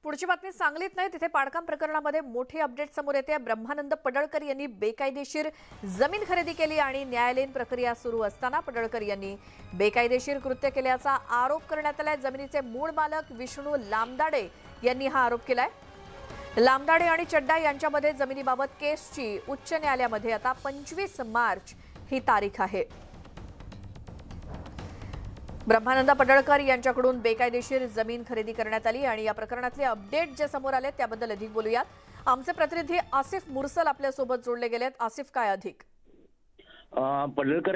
पुढची बातमी सांगलीत नाही, तिथे पाडकाम प्रकरणामध्ये मोठी अपडेट समोर येते। ब्रह्मानंद पडळकर यांनी बेकायदेशीर जमीन खरेदी केली आणि न्यायालयीन प्रक्रिया सुरू असताना पडळकर यांनी बेकायदेशीर कृत्य केल्याचा आरोप करण्यात आलाय। जमिनीचे मूळ मालक विष्णू लामदाडे यांनी हा आरोप केलाय। लामदाडे आणि चड्डा यांच्यामध्ये जमिनीबाबत केसची उच्च न्यायालयामध्ये आता 25 मार्च ही तारीख आहे। ब्रह्मानंद पडळकर यांच्याकडून बेकायदेशीर जमीन खरेदी करण्यात आली आणि या प्रकरणातले अपडेट जे समोर आले त्याबद्दल अधिक बोलूयात। आमचे प्रतिनिधी आसिफ मुरसल आपल्या सोबत जोडले गेलेत। आसिफ, काय अधिक? पडळकर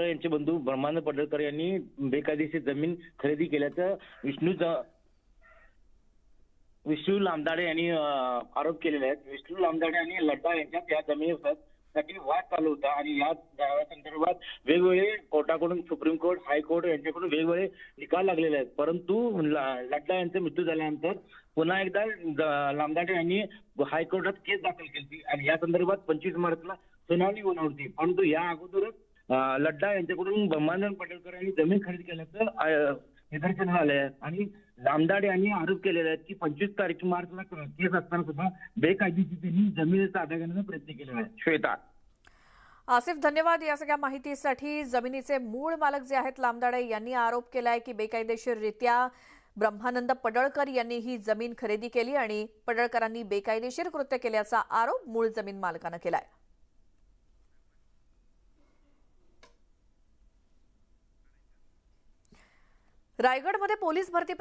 यांचे बंधू ब्रह्मानंद पडळकर यांनी बेकायदेशीर जमीन खरेदी केल्याचं विष्णू लामदाडे यांनी आरोप केलेले आहेत। विष्णू लामदाडे आणि लड्डा यांच्यात या जमिनीसाठी वाद चालू होता आणि या संदर्भात वेगवेगळे कोर्टाकडून, सुप्रीम कोर्ट, हायकोर्ट यांच्याकडून वेगवेगळे निकाल लागलेले आहेत। परंतु लड्डा यांचा मृत्यू झाल्यानंतर पुन्हा एकदा लामदाडे यांनी हायकोर्टात केस दाखल केली आणि या संदर्भात 25 मार्चला सुनावणी होणार होती। परंतु या अगोदरच लड्डा यांच्याकडून ब्रह्मानंद पडळकर यांनी जमीन खरेदी केल्याचं निदर्शनास आलंय आणि लामदाडे यांनी आरोप केलेले आहेत की 25 मार्चला केस असताना सुद्धा बेकायदेशीर त्यांनी जमिनीचा ताब्यात घेण्याचा प्रयत्न केलेला आहे। श्वेता, आसिफ, धन्यवाद या सगळ्या माहितीसाठी। जमिनीचे मूळ मालक जे आहेत लामदाडे यांनी आरोप केलाय की बेकायदेशीररित्या ब्रह्मानंद पडळकर यांनी ही जमीन खरेदी केली आणि पडळकरांनी बेकायदेशीर कृत्य केल्याचा आरोप मूळ जमीन मालकानं केलाय। रायगडमध्ये पोलीस भरती